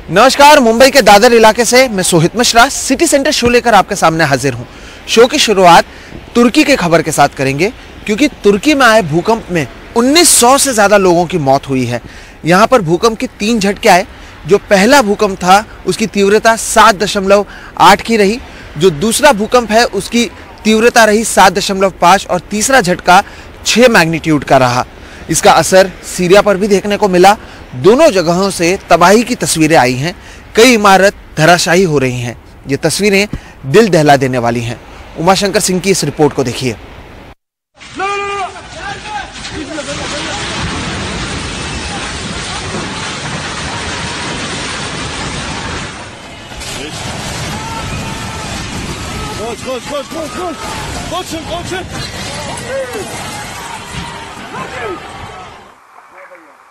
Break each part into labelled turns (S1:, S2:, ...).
S1: नमस्कार, मुंबई के दादर इलाके से मैं Sohit Mishra city centre show लेकर आपके सामने हाजिर हूं। शो की शुरुआत तुर्की के खबर के साथ करेंगे, क्योंकि तुर्की में आए भूकंप में 1900 से ज्यादा लोगों की मौत हुई है। यहां पर भूकंप के 3 झटके आए। जो पहला भूकंप था उसकी तीव्रता 7.8 की रही, जो दूसरा भूकंप है उसकी तीव्रता रही 7.5 और तीसरा झटका 6 मैग्नीट्यूड का रहा। इसका असर सीरिया पर भी देखने को मिला। दोनों जगहों से तबाही की तस्वीरें आई हैं। कई इमारत धराशायी हो रही हैं। ये तस्वीरें दिल दहला देने वाली हैं। उमाशंकर सिंह की इस रिपोर्ट को देखिए।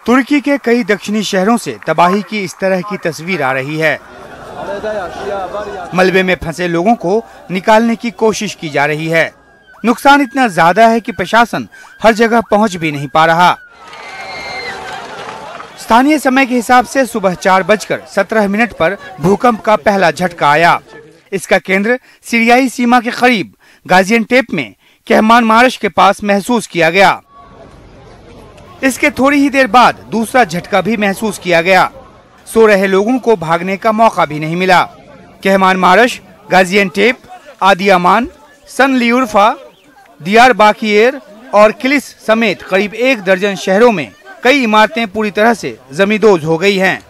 S2: तुर्की के कई दक्षिणी शहरों से तबाही की इस तरह की तस्वीर आ रही है। मलबे में फंसे लोगों को निकालने की कोशिश की जा रही है। नुकसान इतना ज्यादा है कि प्रशासन हर जगह पहुंच भी नहीं पा रहा। स्थानीय समय के हिसाब से सुबह 4:17 पर भूकंप का पहला झटका आया। इसका केंद्र सीरियाई सीमा के करीब गाजियान्टेप में कहमानमारश के पास महसूस किया गया। इसके थोड़ी ही देर बाद दूसरा झटका भी महसूस किया गया। सो रहे लोगों को भागने का मौका भी नहीं मिला। कहमानमारश, गाजियान्टेप, आदियामान, सनलियुर्फा, दियारबाकिर और किलिस समेत करीब 1 दर्जन शहरों में कई इमारतें पूरी तरह से जमींदोज हो गई हैं।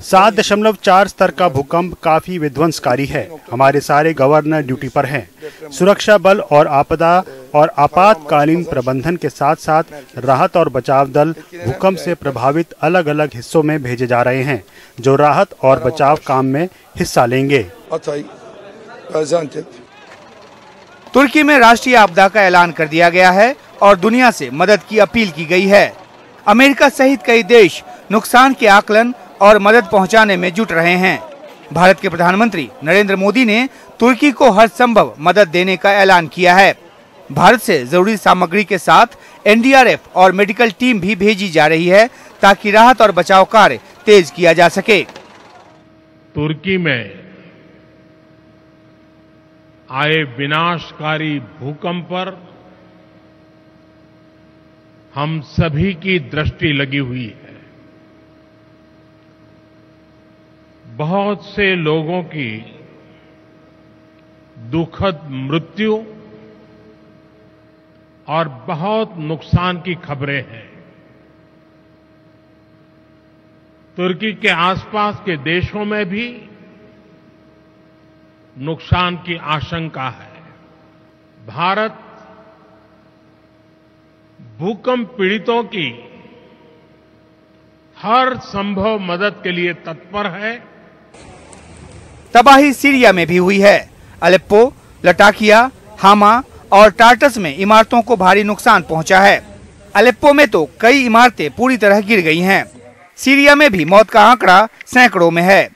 S3: 7.4 स्तर का भूकंप काफी विध्वंसकारी है। हमारे सारे गवर्नर ड्यूटी पर हैं। सुरक्षा बल और आपदा और आपातकालीन प्रबंधन के साथ साथ राहत और बचाव दल भूकंप से प्रभावित अलग अलग हिस्सों में भेजे जा रहे हैं, जो राहत और बचाव काम में हिस्सा लेंगे।
S2: तुर्की में राष्ट्रीय आपदा का ऐलान कर दिया गया है और दुनिया से मदद की अपील की गई है। अमेरिका सहित कई देश नुकसान के आकलन और मदद पहुंचाने में जुट रहे हैं। भारत के प्रधानमंत्री नरेंद्र मोदी ने तुर्की को हर संभव मदद देने का ऐलान किया है। भारत से जरूरी सामग्री के साथ एनडीआरएफ और मेडिकल टीम भी भेजी जा रही है, ताकि राहत और बचाव कार्य तेज किया जा सके।
S4: तुर्की में आए विनाशकारी भूकंप पर हम सभी की दृष्टि लगी हुई है। बहुत से लोगों की दुखद मृत्यु और बहुत नुकसान की खबरें हैं। तुर्की के आसपास के देशों में भी नुकसान की आशंका है। भारत भूकंप पीड़ितों की हर संभव मदद के लिए तत्पर है।
S2: तबाही सीरिया में भी हुई है। अलेप्पो, लटाकिया, हामा और टार्टस में इमारतों को भारी नुकसान पहुंचा है। अलेप्पो में तो कई इमारतें पूरी तरह गिर गई हैं। सीरिया में भी मौत का आंकड़ा सैकड़ों में है।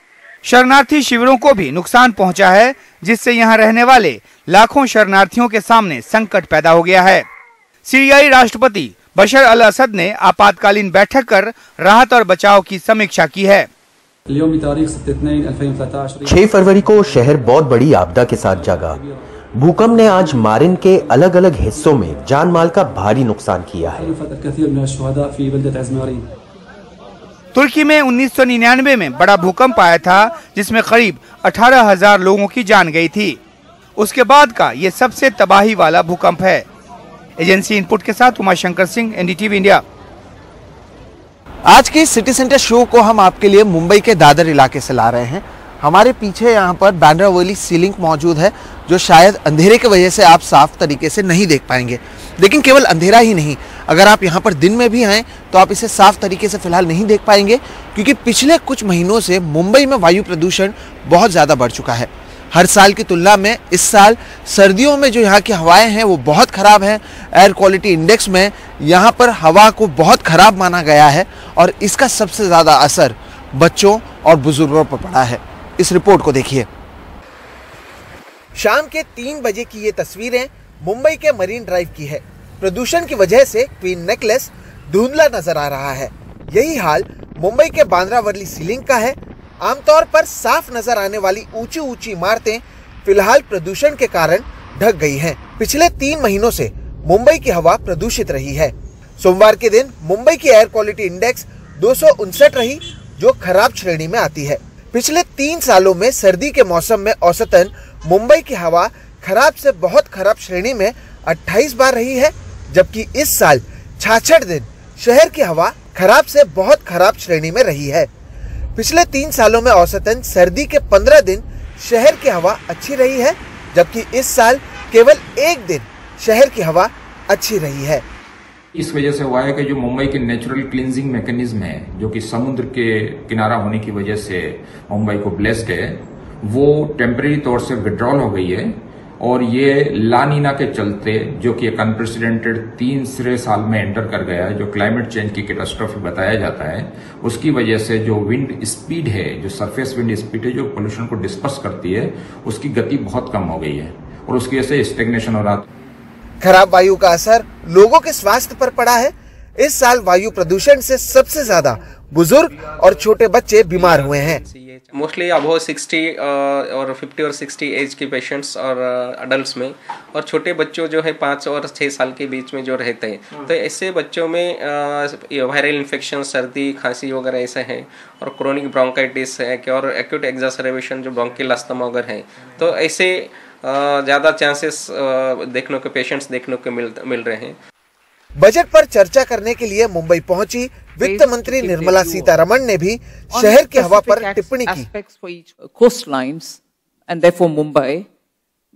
S2: शरणार्थी शिविरों को भी नुकसान पहुंचा है, जिससे यहां रहने वाले लाखों शरणार्थियों के सामने संकट पैदा हो गया है। सीरियाई राष्ट्रपति बशर अल असद ने आपातकालीन बैठक कर राहत और बचाव की समीक्षा की है।
S5: 6 फरवरी को शहर बहुत बड़ी आपदा के साथ जागा। भूकंप ने आज मारिन के अलग अलग हिस्सों में जान माल का भारी नुकसान किया है।
S2: तुर्की में 1999 में बड़ा भूकंप आया था, जिसमें करीब 18,000 लोगों की जान गई थी। उसके बाद का ये सबसे तबाही वाला भूकंप है। एजेंसी इनपुट के साथ उमाशंकर सिंह, एनडीटीवी इंडिया।
S1: आज के सिटी सेंटर शो को हम आपके लिए मुंबई के दादर इलाके से ला रहे हैं। हमारे पीछे यहाँ पर बांद्रा वैली सी लिंक मौजूद है, जो शायद अंधेरे की वजह से आप साफ तरीके से नहीं देख पाएंगे। लेकिन केवल अंधेरा ही नहीं, अगर आप यहाँ पर दिन में भी आएँ तो आप इसे साफ तरीके से फिलहाल नहीं देख पाएंगे, क्योंकि पिछले कुछ महीनों से मुंबई में वायु प्रदूषण बहुत ज़्यादा बढ़ चुका है। हर साल की तुलना में इस साल सर्दियों में जो यहाँ की हवाएं हैं वो बहुत ख़राब हैं। एयर क्वालिटी इंडेक्स में यहाँ पर हवा को बहुत ख़राब माना गया है और इसका सबसे ज़्यादा असर बच्चों और बुजुर्गों पर पड़ा है। इस रिपोर्ट को देखिए। शाम के 3 बजे की ये तस्वीरें मुंबई के मरीन ड्राइव की है। प्रदूषण की वजह से क्वीन नेकलेस धुंधला नजर आ रहा है। यही हाल मुंबई के बांद्रा वर्ली सीलिंग का है। आमतौर पर साफ नजर आने वाली ऊंची ऊंची इमारतें फिलहाल प्रदूषण के कारण ढक गई हैं। पिछले 3 महीनों से मुंबई की हवा प्रदूषित रही है। सोमवार के दिन मुंबई की एयर क्वालिटी इंडेक्स 259 रही, जो खराब श्रेणी में आती है। पिछले 3 सालों में सर्दी के मौसम में औसतन मुंबई की हवा खराब से बहुत खराब श्रेणी में 28 बार रही है, जबकि इस साल 66 दिन शहर की हवा खराब से बहुत खराब श्रेणी में रही है। पिछले 3 सालों में औसतन सर्दी के 15 दिन शहर की हवा अच्छी रही है, जबकि इस साल केवल 1 दिन शहर की हवा अच्छी रही है।
S6: इस वजह से हुआ है कि जो मुंबई के नेचुरल क्लींजिंग मैकेनिज्म है, जो कि समुद्र के किनारा होने की वजह से मुंबई को ब्लेस्ड है, वो टेम्परेरी तौर से विड्रॉल हो गई है। और ये ला नीना के चलते, जो कि एक अनप्रेसिडेंटेड 3 साल में एंटर कर गया है, जो क्लाइमेट चेंज की कैटास्ट्रोफी बताया जाता है, उसकी वजह से जो विंड स्पीड है, जो सरफेस विंड स्पीड है, जो पोल्यूशन को डिस्पर्स करती है, उसकी गति बहुत कम हो गई है और उसकी वजह से स्टेग्नेशन हो रहा है।
S1: खराब वायु का असर लोगों के स्वास्थ्य पर पड़ा है। इस साल वायु प्रदूषण से सबसे ज्यादा बुजुर्ग और छोटे बच्चे बीमार हुए हैं।
S7: मोस्टली अबव 60 और 50 और 60 एज के पेशेंट्स और अडल्ट्स में, और छोटे बच्चों जो है 5 और 6 साल के बीच में जो रहते हैं, तो ऐसे बच्चों में वायरल इन्फेक्शन, सर्दी, खांसी वगैरह ऐसे हैं, और क्रोनिक ब्रोंकाइटिस है और एक्यूट एक्सासर्बेशन जो ब्रोंकियल अस्थमा वगैरह है, तो ऐसे ज़्यादा चांसेस देखने को पेशेंट्स देखने को मिल रहे हैं।
S1: बजट पर चर्चा करने के लिए मुंबई पहुंची वित्त मंत्री निर्मला सीतारमण ने भी शहर की हवा पर टिप्पणी की।
S8: Coastlines and therefore Mumbai,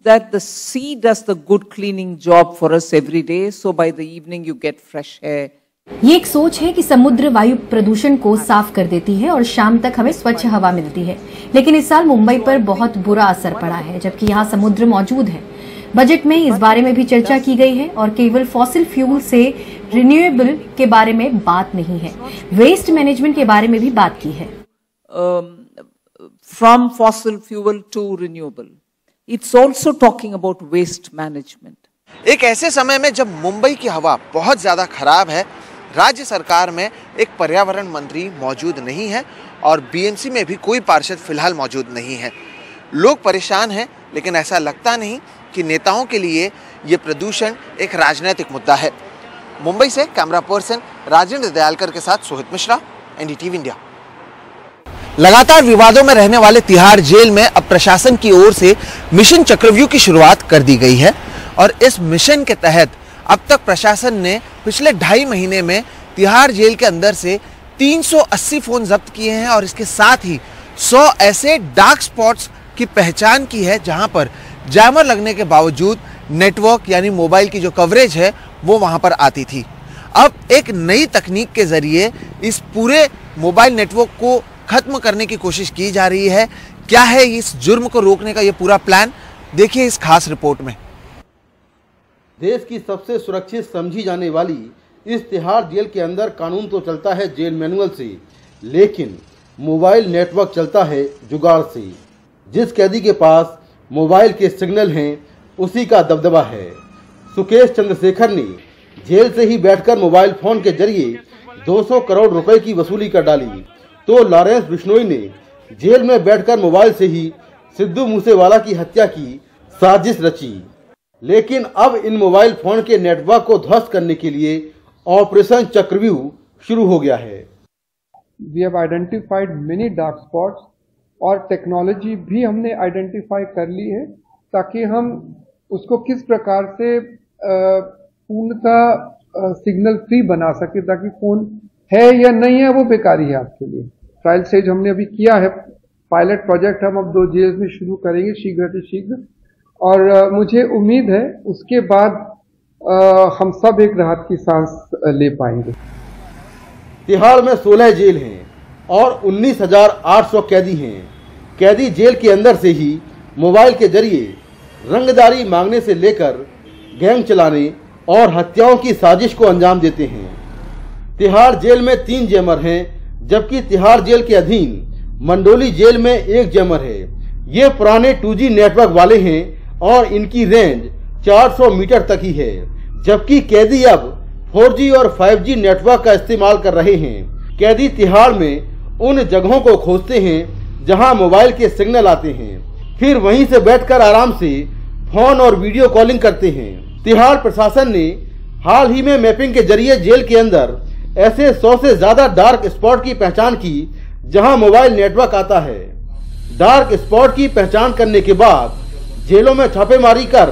S8: that the sea does the good cleaning job for us every day, so by the evening you get fresh air.
S9: ये एक सोच है कि समुद्र वायु प्रदूषण को साफ कर देती है और शाम तक हमें स्वच्छ हवा मिलती है, लेकिन इस साल मुंबई पर बहुत बुरा असर पड़ा है, जबकि यहाँ समुद्र मौजूद है। बजट में इस बारे में भी चर्चा की गई है और केवल फॉसिल फ्यूल से रिन्यूएबल के बारे में बात नहीं है, वेस्ट मैनेजमेंट के बारे में भी बात की है।
S8: From fossil fuel to renewable, it's also talking about waste management.
S1: एक ऐसे समय में जब मुंबई की हवा बहुत ज्यादा खराब है, राज्य सरकार में एक पर्यावरण मंत्री मौजूद नहीं है और बीएमसी में भी कोई पार्षद फिलहाल मौजूद नहीं है। लोग परेशान हैं, लेकिन ऐसा लगता नहीं कि नेताओं के लिए ये प्रदूषण एक राजनीतिक मुद्दा है। मुंबई से कैमरा पर्सन राजेंद्र दयालकर के साथ सोहित मिश्रा, एनडीटीवी इंडिया। लगातार विवादों में रहने वाले तिहाड़ जेल में अब प्रशासन की ओर से मिशन चक्रव्यूह की शुरुआत कर दी गई है और इस मिशन के तहत अब तक प्रशासन ने पिछले 2.5 महीने में तिहाड़ जेल के अंदर से 380 फोन जब्त किए हैं और इसके साथ ही 100 ऐसे डार्क स्पॉट्स की पहचान की है जहां पर जैमर लगने के बावजूद नेटवर्क यानी मोबाइल की जो कवरेज है वो वहां पर आती थी। अब एक नई तकनीक के जरिए इस पूरे मोबाइल नेटवर्क को खत्म करने की कोशिश की जा रही है। क्या है इस जुर्म को रोकने का ये पूरा प्लान, देखिए इस खास रिपोर्ट में।
S10: देश की सबसे सुरक्षित समझी जाने वाली इस तिहाड़ जेल के अंदर कानून तो चलता है जेल मैनुअल से, लेकिन मोबाइल नेटवर्क चलता है जुगाड़ से। जिस कैदी के पास मोबाइल के सिग्नल हैं उसी का दबदबा है। सुकेश चंद्रशेखर ने जेल से ही बैठकर मोबाइल फोन के जरिए 200 करोड़ रुपए की वसूली कर डाली, तो लॉरेंस बिश्नोई ने जेल में बैठकर मोबाइल से ही सिद्धू मूसेवाला की हत्या की साजिश रची। लेकिन अब इन मोबाइल फोन के नेटवर्क को ध्वस्त करने के लिए ऑपरेशन चक्रव्यूह शुरू हो गया है।
S11: We have identified many dark spots और टेक्नोलॉजी भी हमने आइडेंटिफाई कर ली है ताकि हम उसको किस प्रकार से पूर्णतः सिग्नल फ्री बना सके, ताकि फोन है या नहीं है वो बेकारी है आपके लिए। ट्रायल स्टेज हमने अभी किया है, पायलट प्रोजेक्ट हम अब 2 जेल में शुरू करेंगे शीघ्र और मुझे उम्मीद है उसके बाद हम सब एक राहत की सांस ले पाएंगे।
S10: तिहाड़ में 16 जेल हैं और 19,800 कैदी हैं। कैदी जेल के अंदर से ही मोबाइल के जरिए रंगदारी मांगने से लेकर गैंग चलाने और हत्याओं की साजिश को अंजाम देते हैं। तिहाड़ जेल में 3 जैमर हैं, जबकि तिहाड़ जेल के अधीन मंडोली जेल में 1 जैमर है। ये पुराने 2G नेटवर्क वाले हैं और इनकी रेंज 400 मीटर तक ही है, जबकि कैदी अब 4G और 5G नेटवर्क का इस्तेमाल कर रहे हैं। कैदी तिहाड़ में उन जगहों को खोजते हैं जहां मोबाइल के सिग्नल आते हैं, फिर वहीं से बैठकर आराम से फोन और वीडियो कॉलिंग करते हैं। तिहाड़ प्रशासन ने हाल ही में मैपिंग के जरिए जेल के अंदर ऐसे 100 से ज्यादा डार्क स्पॉट की पहचान की जहां मोबाइल नेटवर्क आता है। डार्क स्पॉट की पहचान करने के बाद जेलों में छापेमारी कर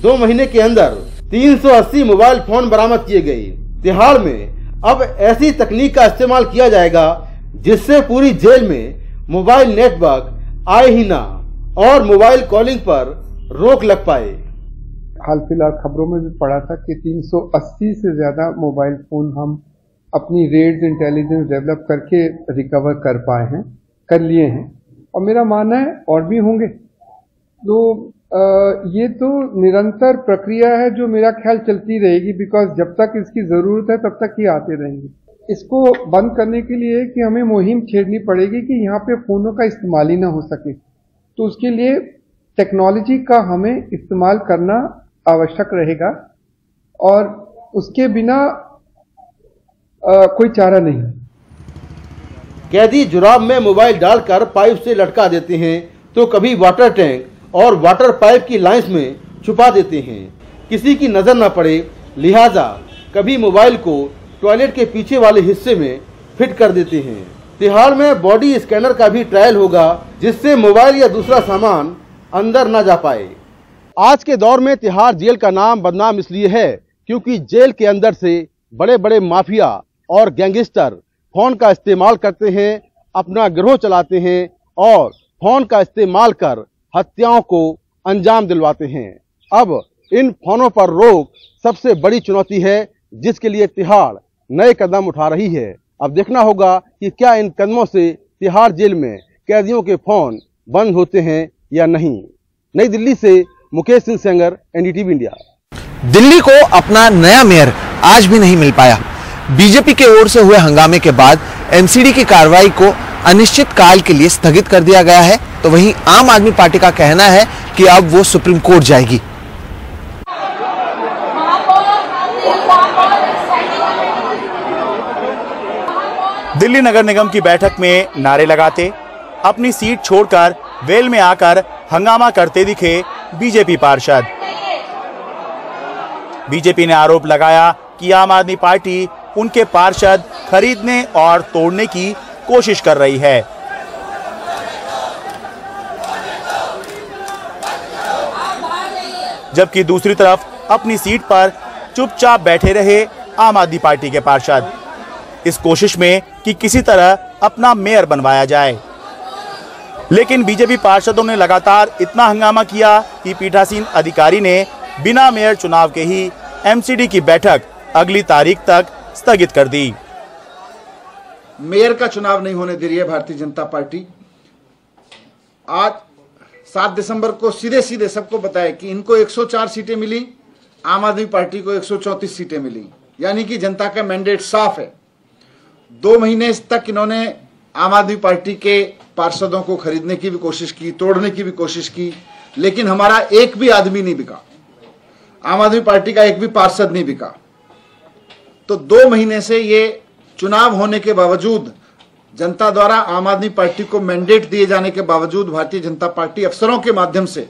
S10: 2 महीने के अंदर 380 मोबाइल फोन बरामद किए गए। तिहाड़ में अब ऐसी तकनीक का इस्तेमाल किया जाएगा जिससे पूरी जेल में मोबाइल नेटवर्क आए ही ना और मोबाइल कॉलिंग पर रोक लग पाए।
S11: हाल फिलहाल खबरों में भी पढ़ा था कि 380 से ज्यादा मोबाइल फोन हम अपनी रेड्स इंटेलिजेंस डेवलप करके रिकवर कर लिए हैं और मेरा मानना है और भी होंगे। तो ये तो निरंतर प्रक्रिया है जो मेरा ख्याल चलती रहेगी, बिकॉज जब तक इसकी जरूरत है तब तक ये आते रहेंगे। इसको बंद करने के लिए कि हमें मुहिम छेड़नी पड़ेगी कि यहाँ पे फोनों का इस्तेमाल ही ना हो सके, तो उसके लिए टेक्नोलॉजी का हमें इस्तेमाल करना आवश्यक रहेगा और उसके बिना कोई चारा नहीं।
S10: कैदी जुराब में मोबाइल डालकर पाइप से लटका देते हैं तो कभी वाटर टैंक और वाटर पाइप की लाइंस में छुपा देते हैं, किसी की नजर न पड़े, लिहाजा कभी मोबाइल को टॉयलेट के पीछे वाले हिस्से में फिट कर देते हैं। तिहाड़ में बॉडी स्कैनर का भी ट्रायल होगा जिससे मोबाइल या दूसरा सामान अंदर न जा पाए। आज के दौर में तिहाड़ जेल का नाम बदनाम इसलिए है क्योंकि जेल के अंदर से बड़े बड़े माफिया और गैंगस्टर फोन का इस्तेमाल करते हैं, अपना गिरोह चलाते हैं और फोन का इस्तेमाल कर हत्याओं को अंजाम दिलवाते हैं। अब इन फोनों पर रोक सबसे बड़ी चुनौती है जिसके लिए तिहाड़ नए कदम उठा रही है। अब देखना होगा कि क्या इन कदमों से तिहाड़ जेल में कैदियों के फोन बंद होते हैं या नहीं। नई दिल्ली से मुकेश सिंह सेंगर, एनडीटीवी इंडिया।
S1: दिल्ली को अपना नया मेयर आज भी नहीं मिल पाया। बीजेपी के ओर से हुए हंगामे के बाद एमसीडी की कार्रवाई को अनिश्चित काल के लिए स्थगित कर दिया गया है, तो वहीं आम आदमी पार्टी का कहना है कि अब वो सुप्रीम कोर्ट जाएगी।
S12: दिल्ली नगर निगम की बैठक में नारे लगाते, अपनी सीट छोड़कर वेल में आकर हंगामा करते दिखे बीजेपी पार्षद। बीजेपी ने आरोप लगाया कि आम आदमी पार्टी उनके पार्षद खरीदने और तोड़ने की कोशिश कर रही है। जबकि दूसरी तरफ अपनी सीट पर चुपचाप बैठे रहे आम आदमी पार्टी के पार्षद, इस कोशिश में कि किसी तरह अपना मेयर बनवाया जाए। लेकिन बीजेपी पार्षदों ने लगातार इतना हंगामा किया कि पीठासीन अधिकारी ने बिना मेयर चुनाव के ही एमसीडी की बैठक अगली तारीख तक स्थगित कर दी।
S13: मेयर का चुनाव नहीं होने दे रही है भारतीय जनता पार्टी। आज 7 दिसंबर को सीधे सीधे सबको बताया कि इनको 104 सीटें मिली, आम आदमी पार्टी को 134 सीटें मिली, यानी कि जनता का मैंडेट साफ है। 2 महीने तक इन्होंने आम आदमी पार्टी के पार्षदों को खरीदने की भी कोशिश की, तोड़ने की भी कोशिश की, लेकिन हमारा एक भी आदमी नहीं बिका, आम आदमी पार्टी का एक भी पार्षद नहीं बिका। तो 2 महीने से ये चुनाव होने के बावजूद, जनता द्वारा आम आदमी पार्टी को मैंडेट दिए जाने के बावजूद भारतीय जनता पार्टी अफसरों के माध्यम से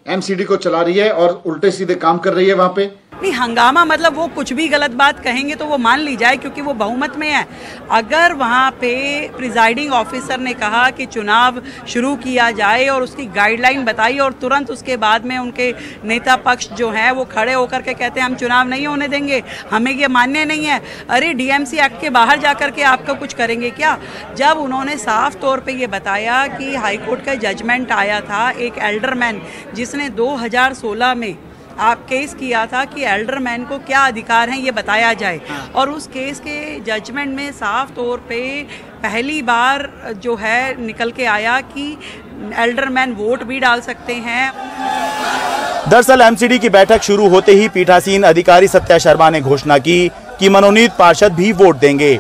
S13: एमसीडी को चला रही है और उल्टे सीधे काम कर रही है। वहां पे
S14: नहीं, हंगामा मतलब वो कुछ भी गलत बात कहेंगे तो वो मान ली जाए क्योंकि वो बहुमत में है। अगर वहाँ पे प्रिजाइडिंग ऑफिसर ने कहा कि चुनाव शुरू किया जाए और उसकी गाइडलाइन बताई और तुरंत उसके बाद में उनके नेता पक्ष जो हैं वो खड़े होकर के कहते हैं हम चुनाव नहीं होने देंगे, हमें ये मान्य नहीं है। अरे डीएमसी एक्ट के बाहर जाकर के आपका कुछ करेंगे क्या? जब उन्होंने साफ तौर पर ये बताया कि हाईकोर्ट का जजमेंट आया था, एक एल्डरमैन जिसने 2016 में आप केस किया था कि एल्डरमैन को क्या अधिकार हैं ये बताया जाए, और उस केस के जजमेंट में साफ तौर पे पहली बार जो है निकल के आया कि एल्डरमैन वोट भी डाल सकते हैं।
S12: दरअसल एमसीडी की बैठक शुरू होते ही पीठासीन अधिकारी सत्या शर्मा ने घोषणा की कि मनोनीत पार्षद भी वोट देंगे।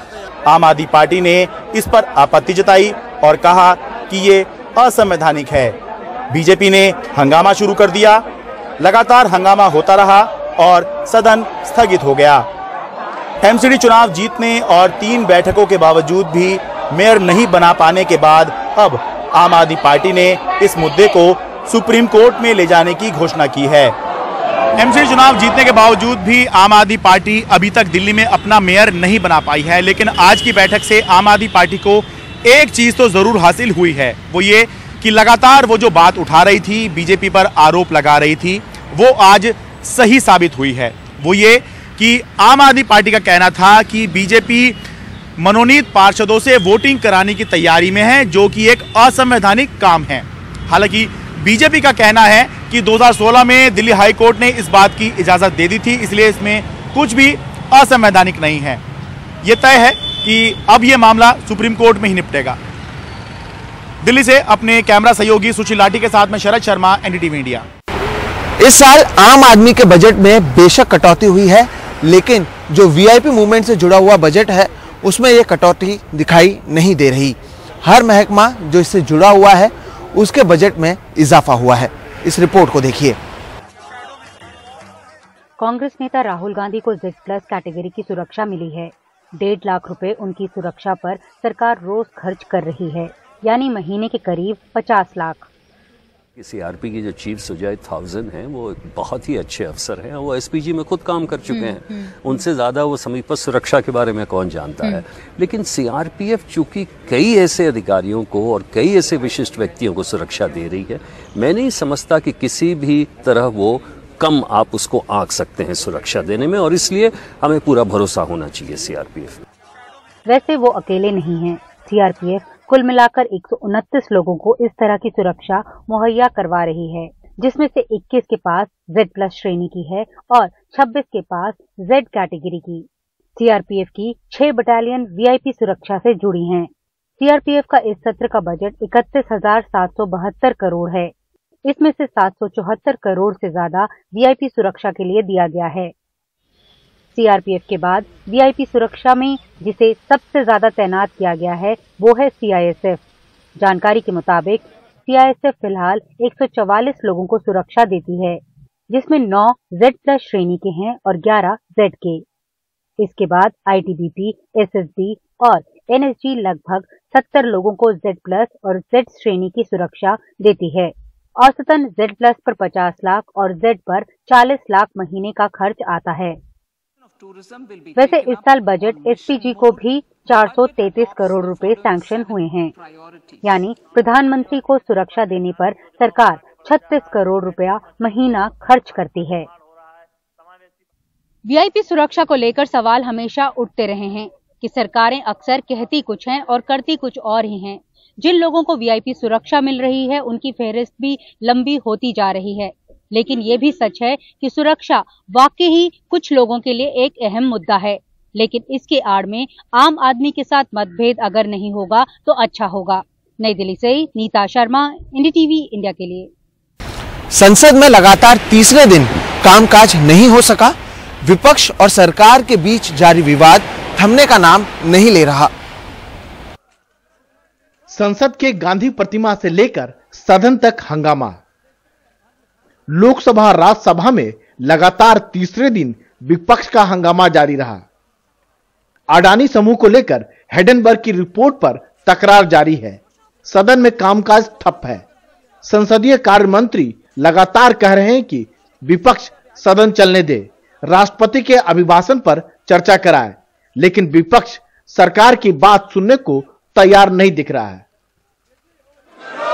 S12: आम आदमी पार्टी ने इस पर आपत्ति जताई और कहा कि ये असंवैधानिक है। बीजेपी ने हंगामा शुरू कर दिया। लगातार हंगामा होता रहा और सदन स्थगित हो गया। एमसीडी चुनाव जीतने और 3 बैठकों के बावजूद भी मेयर नहीं बना पाने के बाद अब आम आदमी पार्टी ने इस मुद्दे को सुप्रीम कोर्ट में ले जाने की घोषणा की है। एमसीडी चुनाव जीतने के बावजूद भी आम आदमी पार्टी अभी तक दिल्ली में अपना मेयर नहीं बना पाई है, लेकिन आज की बैठक से आम आदमी पार्टी को एक चीज तो जरूर हासिल हुई है, वो ये कि लगातार वो जो बात उठा रही थी, बीजेपी पर आरोप लगा रही थी, वो आज सही साबित हुई है। वो ये कि आम आदमी पार्टी का कहना था कि बीजेपी मनोनीत पार्षदों से वोटिंग कराने की तैयारी में है, जो कि एक असंवैधानिक काम है। हालांकि बीजेपी का कहना है कि 2016 में दिल्ली हाई कोर्ट ने इस बात की इजाजत दे दी थी, इसलिए इसमें कुछ भी असंवैधानिक नहीं है। यह तय है कि अब यह मामला सुप्रीम कोर्ट में ही निपटेगा। दिल्ली से अपने कैमरा सहयोगी सुशील लाठी के साथ में शरद शर्मा, एनडीटीवी इंडिया।
S1: इस साल आम आदमी के बजट में बेशक कटौती हुई है, लेकिन जो वीआईपी मूवमेंट से जुड़ा हुआ बजट है उसमें यह कटौती दिखाई नहीं दे रही। हर महकमा जो इससे जुड़ा हुआ है उसके बजट में इजाफा हुआ है। इस रिपोर्ट को देखिए।
S15: कांग्रेस नेता राहुल गांधी को Z+ कैटेगरी की सुरक्षा मिली है। 1.5 लाख रुपए उनकी सुरक्षा पर सरकार रोज खर्च कर रही है, यानी महीने के करीब 50 लाख।
S16: सीआरपी की जो चीफ सुजय थाउजेंड हैं वो बहुत ही अच्छे अफसर हैं, वो एसपीजी में खुद काम कर चुके हैं। उनसे ज़्यादा वो समीपस्थ सुरक्षा के बारे में कौन जानता है। लेकिन सीआरपीएफ चूंकि कई ऐसे अधिकारियों को और कई ऐसे विशिष्ट व्यक्तियों को सुरक्षा दे रही है, मैं नहीं समझता कि किसी भी तरह वो कम आप उसको आंक सकते हैं सुरक्षा देने में, और इसलिए हमें पूरा भरोसा होना चाहिए सीआरपीएफ में।
S15: वैसे वो अकेले नहीं हैं। सीआरपीएफ कुल मिलाकर 129 लोगों को इस तरह की सुरक्षा मुहैया करवा रही है, जिसमें से 21 के पास Z+ श्रेणी की है और 26 के पास Z कैटेगरी की। सीआरपीएफ की 6 बटालियन वीआईपी सुरक्षा से जुड़ी हैं। सीआरपीएफ का इस सत्र का बजट 31,772 करोड़ है। इसमें से 774 करोड़ से ज्यादा वीआईपी सुरक्षा के लिए दिया गया है। सीआरपीएफ के बाद वीआईपी सुरक्षा में जिसे सबसे ज्यादा तैनात किया गया है वो है सीआईएसएफ। जानकारी के मुताबिक सीआईएसएफ फिलहाल 144 लोगों को सुरक्षा देती है, जिसमें 9 Z+ श्रेणी के हैं और 11 Z के। इसके बाद आईटीबीपी, एसएसबी और एनएसजी लगभग 70 लोगों को Z+ और Z श्रेणी की सुरक्षा देती है। औसतन Z+ पर 50 लाख और Z पर 40 लाख महीने का खर्च आता है। वैसे इस साल बजट एसपीजी को भी 433 करोड़ रुपए सैंक्शन हुए हैं, यानी प्रधानमंत्री को सुरक्षा देने पर सरकार 36 करोड़ रुपया महीना खर्च करती है।
S17: वीआईपी सुरक्षा को लेकर सवाल हमेशा उठते रहे हैं कि सरकारें अक्सर कहती कुछ हैं और करती कुछ और ही हैं। जिन लोगों को वीआईपी सुरक्षा मिल रही है उनकी फहरिस्त भी लंबी होती जा रही है, लेकिन ये भी सच है कि सुरक्षा वाकई ही कुछ लोगों के लिए एक अहम मुद्दा है। लेकिन इसके आड़ में आम आदमी के साथ मतभेद अगर नहीं होगा तो अच्छा होगा। नई दिल्ली से नीता शर्मा, एनडीटीवी इंडिया के लिए।
S1: संसद में लगातार तीसरे दिन कामकाज नहीं हो सका। विपक्ष और सरकार के बीच जारी विवाद थमने का नाम नहीं ले रहा।
S18: संसद के गांधी प्रतिमा से लेकर सदन तक हंगामा। लोकसभा राज्यसभा में लगातार तीसरे दिन विपक्ष का हंगामा जारी रहा। अडानी समूह को लेकर हिडेनबर्ग की रिपोर्ट पर तकरार जारी है। सदन में कामकाज ठप है। संसदीय कार्य मंत्री लगातार कह रहे हैं कि विपक्ष सदन चलने दे, राष्ट्रपति के अभिभाषण पर चर्चा कराए, लेकिन विपक्ष सरकार की बात सुनने को तैयार नहीं दिख रहा है।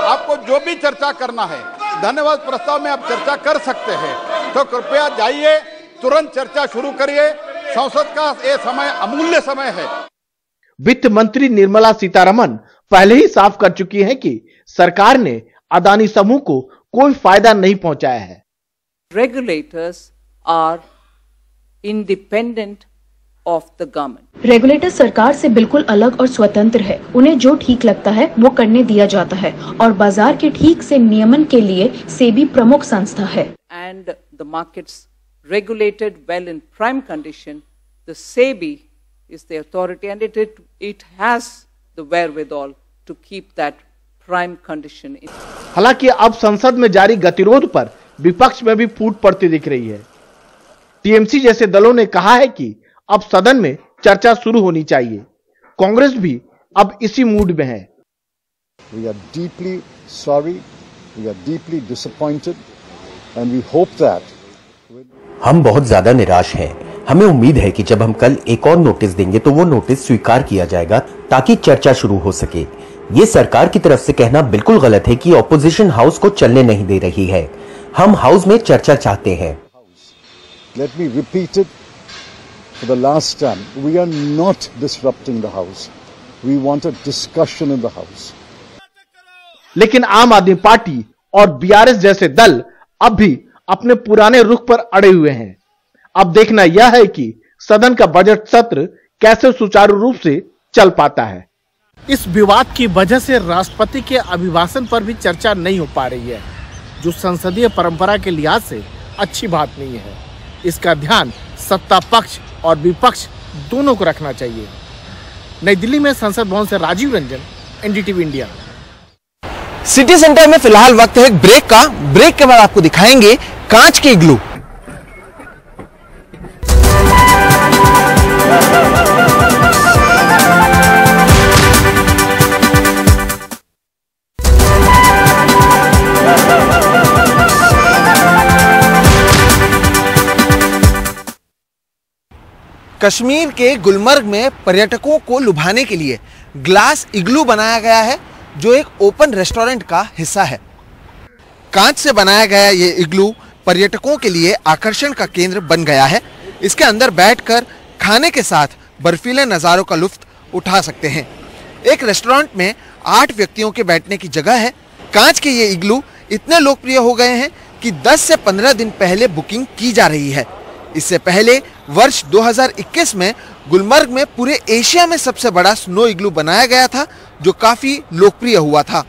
S19: आपको जो भी चर्चा करना है धन्यवाद प्रस्ताव में आप चर्चा कर सकते हैं, तो कृपया जाइए, तुरंत चर्चा शुरू करिए। संसद का ये समय अमूल्य समय है।
S18: वित्त मंत्री निर्मला सीतारमण पहले ही साफ कर चुकी हैं कि सरकार ने अदानी समूह को कोई फायदा नहीं पहुंचाया है।
S8: Regulators are independent of the government.
S20: Regulator सरकार से बिल्कुल अलग और स्वतंत्र है। उन्हें जो ठीक लगता है वो करने दिया जाता है और बाजार के ठीक से नियमन के लिए सेबी प्रमुख संस्था है।
S8: And the markets regulated well in prime condition, the SEBI is the authority and it has the wherewithal to keep that prime condition in.
S18: हालांकि अब संसद में जारी गतिरोध पर विपक्ष में भी फूट पड़ती दिख रही है। टीएमसी जैसे दलों ने कहा है कि अब सदन में चर्चा शुरू होनी चाहिए। कांग्रेस भी अब इसी मूड में है।
S21: We are deeply sorry, we are deeply disappointed, and we hope that
S5: हम बहुत ज्यादा निराश हैं। हमें उम्मीद है कि जब हम कल एक और नोटिस देंगे तो वो नोटिस स्वीकार किया जाएगा ताकि चर्चा शुरू हो सके। ये सरकार की तरफ से कहना बिल्कुल गलत है कि ऑपोजिशन हाउस को चलने नहीं दे रही है। हम हाउस में चर्चा चाहते हैं।
S21: let me repeat it for the last time, we are not disrupting the house. We want a discussion in the house.
S18: लेकिन आम आदमी पार्टी और बीआरएस जैसे दल अब भी अपने पुराने रुख पर अड़े हुए हैं। अब देखना यह है कि सदन का बजट सत्र कैसे सुचारू रूप से चल पाता है।
S22: इस विवाद की वजह से राष्ट्रपति के अभिभाषण पर भी चर्चा नहीं हो पा रही है, जो संसदीय परंपरा के लिहाज से अच्छी बात नहीं है। इसका ध्यान सत्ता पक्ष और विपक्ष दोनों को रखना चाहिए। नई दिल्ली में संसद भवन से Rajiv Ranjan, NDTV India.
S1: City centre में फिलहाल वक्त है एक ब्रेक का। ब्रेक के बाद आपको दिखाएंगे कांच के इग्लू। कश्मीर के गुलमर्ग में पर्यटकों को लुभाने के लिए ग्लास इग्लू बनाया गया है, जो एक ओपन रेस्टोरेंट का हिस्सा है। कांच से बनाया गया ये इग्लू पर्यटकों के लिए आकर्षण का केंद्र बन गया है। इसके अंदर बैठकर खाने के साथ बर्फीले नज़ारों का लुत्फ उठा सकते हैं। एक रेस्टोरेंट में 8 व्यक्तियों के बैठने की जगह है। कांच के ये इग्लू इतने लोकप्रिय हो गए हैं कि 10 से 15 दिन पहले बुकिंग की जा रही है। इससे पहले वर्ष 2021 में गुलमर्ग में पूरे एशिया में सबसे बड़ा स्नो इग्लू बनाया गया था, जो काफी लोकप्रिय हुआ था।